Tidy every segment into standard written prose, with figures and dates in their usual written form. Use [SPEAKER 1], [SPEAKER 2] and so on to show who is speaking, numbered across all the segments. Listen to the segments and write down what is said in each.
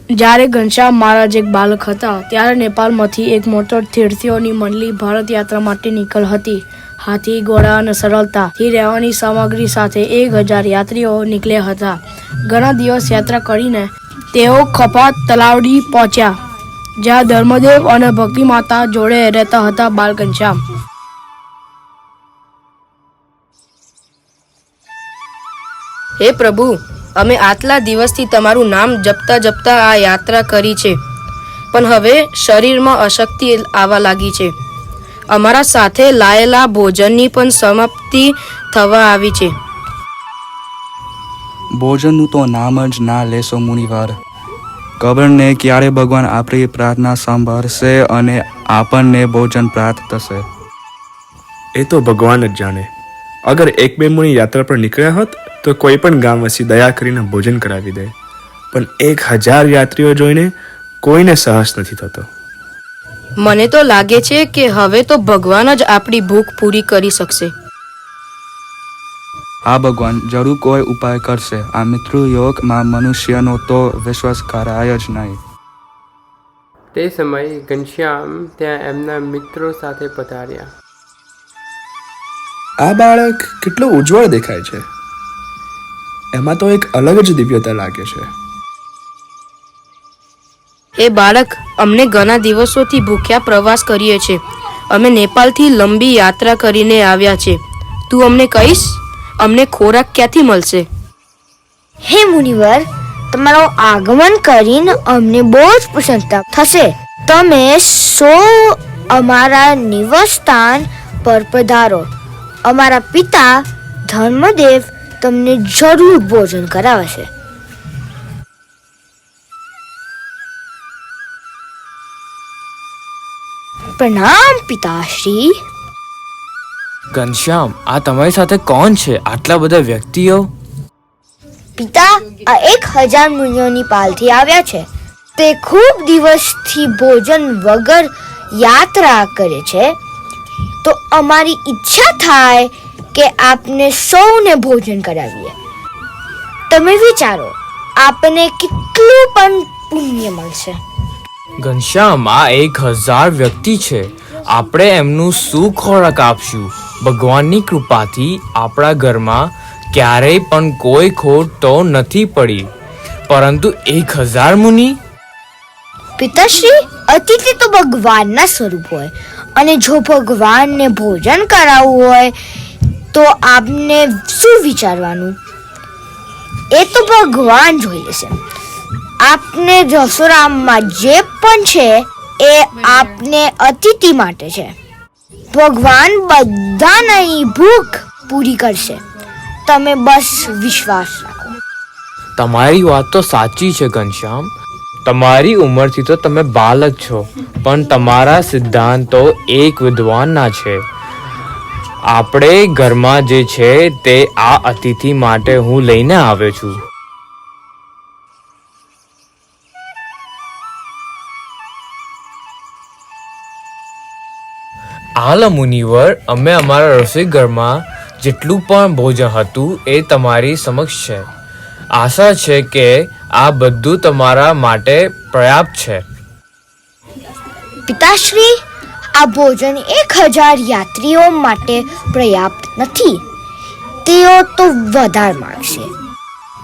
[SPEAKER 1] જ્યારે ઘનશ્યામ મહારાજ એક બાળક હતા ત્યારે નેપાળમાંથી એક મોટર તીર્થીઓની મંડળી ભારત યાત્રા માટે નીકળ હતી. હાથી, ઘોડા અને સરળતાથી રહેવાની સામગ્રી સાથે 1000 યાત્રીઓ નીકળ્યા હતા. ઘણા દિવસ યાત્રા કરીને તેઓ ખપાત તલાવડી પહોંચ્યા, જ્યાં ધર્મદેવ અને ભક્તિ માતા જોડે રહેતા હતા બાળ ઘનશ્યામ.
[SPEAKER 2] હે પ્રભુ, અમે આટલા દિવસથી તમારું નામ જપતા જપતા આ યાત્રા કરી છે, પણ હવે શરીરમાં અશક્તિ આવવા લાગી છે. અમારા સાથે લાયેલા ભોજનની પણ સમાપ્તિ થવા આવી છે.
[SPEAKER 3] ભોજનનું તો નામ જ ના લેશો મુનિવાર. ખબર ને ક્યારે ભગવાન આપણી પ્રાર્થના સાંભળશે અને આપણને ભોજન પ્રાપ્ત થશે.
[SPEAKER 4] એ તો ભગવાન જ જાણે. અગર 1-2 મુનિ યાત્રા પર નીકળ્યા હોત તો કોઈ પણ ગામવાસી દયા કરીને ભોજન કરાવી દે, પણ 1000 યાત્રીઓ જોઈને કોઈને સાહસ નથી થતો.
[SPEAKER 2] મને તો લાગે છે કે હવે તો ભગવાન જ આપણી ભૂખ પૂરી કરી શકશે.
[SPEAKER 3] હા ભગવાન જરૂર કોઈ ઉપાય કરશે. આ મૃત્યુયોગમાં મનુષ્યનો તો વિશ્વાસ કરાય જ નહીં.
[SPEAKER 5] તે સમયે ઘનશ્યામ ત્યાં એમના મિત્રો સાથે પધાર્યા.
[SPEAKER 4] આ બાળક કેટલો ઉજ્જવળ દેખાય છે. એમાં તો એક અલગ જ દિવ્યતા લાગે છે.
[SPEAKER 2] એ બાળક, અમને ઘણા દિવસોથી ભૂખ્યા પ્રવાસ કરીએ છીએ. અમે નેપાળથી લંબી યાત્રા કરીને આવ્યા છે. તું અમને કહીશ અમને ખોરાક ક્યાંથી મળશે?
[SPEAKER 6] હે મુનિવર, તમારો આગમન કરીને અમને બહુ જ પ્રસન્નતા થશે. તમે અમારા નિવાસસ્થાન પર પધારો. અમારા પિતા ધર્મદેવ તમને જરૂર ભોજન કરાવશે. પ્રણામ પિતાશ્રી.
[SPEAKER 7] ઘનશ્યામ, આ તમારી સાથે કોણ છે? આટલા બધા વ્યક્તિઓ?
[SPEAKER 6] પિતા, આ 1000 મુનિઓની પાલથી આવ્યા છે. તે ખૂબ દિવસથી ભોજન વગર યાત્રા કરે છે, તો અમારી ઈચ્છા થાય કે આપને સૌને ભોજન કરાવીએ. તમે વિચારો, આપને કેટલું પણ પુણ્ય મળશે.
[SPEAKER 7] ઘનશ્યામ, આ 1000 વ્યક્તિ છે. આપણે એમનું શું ખોરાક આપશું? ભગવાનની કૃપાથી આપણા ઘરમાં ક્યારેય પણ કોઈ ખોટ તો નથી પડી, પરંતુ 1000 મુનિ?
[SPEAKER 6] પિતાશ્રી, અતિથિ તો ભગવાનના સ્વરૂપ હોય, અને જો ભગવાનને ભોજન કરાવવું હોય તો આપને શું વિચારવાનું? એ તો ભગવાન જોઈ લેશે. આપને રસોડામાં જે પણ છે એ આપને અતિથિ માટે છે. ભગવાન બધાની ભૂખ પૂરી કરશે. તમે બસ વિશ્વાસ રાખો.
[SPEAKER 7] તમારી વાત તો સાચી છે ઘનશ્યામ. તમારી ઉંમરથી તો તમે બાળક છો, પણ તમારા સિદ્ધાંતો એક વિદ્વાનના છે. આપણે ઘરમાં જે છે તે આ અતિથિ માટે હું લઈને આવ્યો છું. હાલ મુનિવર, અમે અમારા રસોઈ ઘરમાં જેટલું પણ ભોજન હતું એ તમારી સમક્ષ છે. આશા છે કે આ બધું તમારા માટે પર્યાપ્ત છે.
[SPEAKER 6] પિતાશ્રી, આ ભોજન 1000 યાત્રીઓ માટે પર્યાપ્ત નથી. તેઓ તો વધારે માંગશે.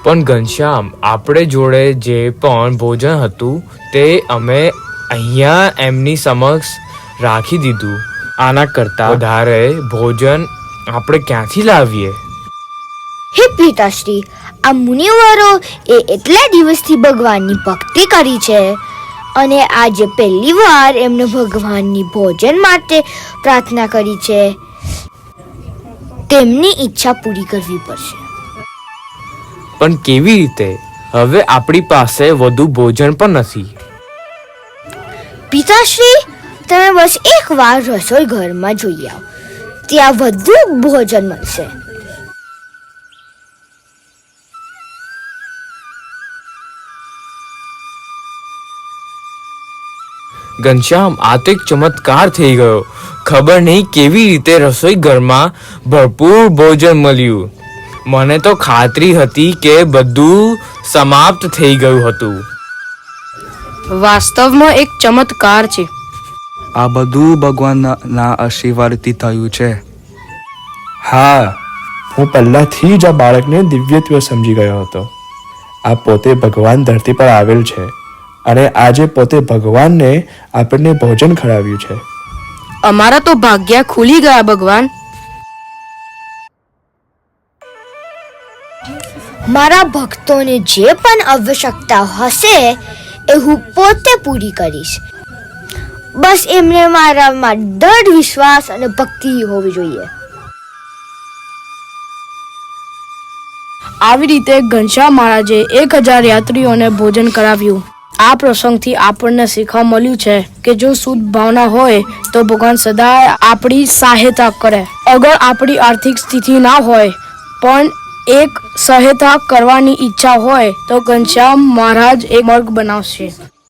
[SPEAKER 7] પણ ઘનશ્યામ, આપણે જોડે જે પણ ભોજન હતું તે અમે અહીંયા એમની સમક્ષ રાખી દીધું. આના કરતા વધારે ભોજન આપણે ક્યાંથી લાવીએ?
[SPEAKER 6] હે પિતાશ્રી, આ મુનિવરો એટલા દિવસથી ભગવાનની ભક્તિ કરી છે, અને આજે પહેલી વાર એમને ભગવાનની ભોજન માટે પ્રાર્થના કરી છે. તેમની ઈચ્છા પૂરી કરવી પડશે.
[SPEAKER 7] પણ કેવી રીતે? હવે આપણી પાસે વધુ ભોજન પણ નથી.
[SPEAKER 6] પિતાશ્રી, તમે બસ એકવાર રસોઈ ઘરમાં જોઈ આવો. ત્યાં વધુ ભોજન મળશે.
[SPEAKER 7] ઘનશ્યામ, આ તો એક ચમત્કાર થઈ ગયો. ખબર નહીં કેવી રીતે રસોઈ ઘરમાં ભરપૂર ભોજન મળ્યું. મને તો ખાતરી હતી કે બધું સમાપ્ત થઈ ગયું હતું.
[SPEAKER 2] વાસ્તવમાં એક ચમત્કાર છે.
[SPEAKER 3] આ બધું ભગવાનના આશીર્વાદથી થયું છે.
[SPEAKER 4] હા, હું પહેલાથી જ આ બાળકને દિવ્યત્વ સમજી ગયો હતો. આ પોતે ભગવાન ધરતી પર આવેલ છે અને આજે પોતે ભગવાનને આપણને ભોજન ખવડાવ્યું છે.
[SPEAKER 2] અમારા તો ભાગ્યા ખુલી ગયા ભગવાન.
[SPEAKER 6] મારા ભક્તોને જે પણ આવશ્યકતા હશે એ હું પોતે પૂરી કરીશ. બસ એમને મારામાં દૃઢ વિશ્વાસ અને ભક્તિ હોવી જોઈએ.
[SPEAKER 1] આવી રીતે ઘનશ્યામ મહારાજે 1000 યાત્રીઓને ભોજન કરાવ્યું. આ પ્રસંગથી આપણને શીખવા મળ્યું છે કે જો શુદ્ધ ભાવના હોય તો ભગવાન સદાય આપણી સહાયતા કરે. અગર આપણી આર્થિક સ્થિતિ ના હોય પણ એક સહાયતા કરવાની ઈચ્છા હોય તો ઘનશ્યામ મહારાજ એક માર્ગ બનાવશે.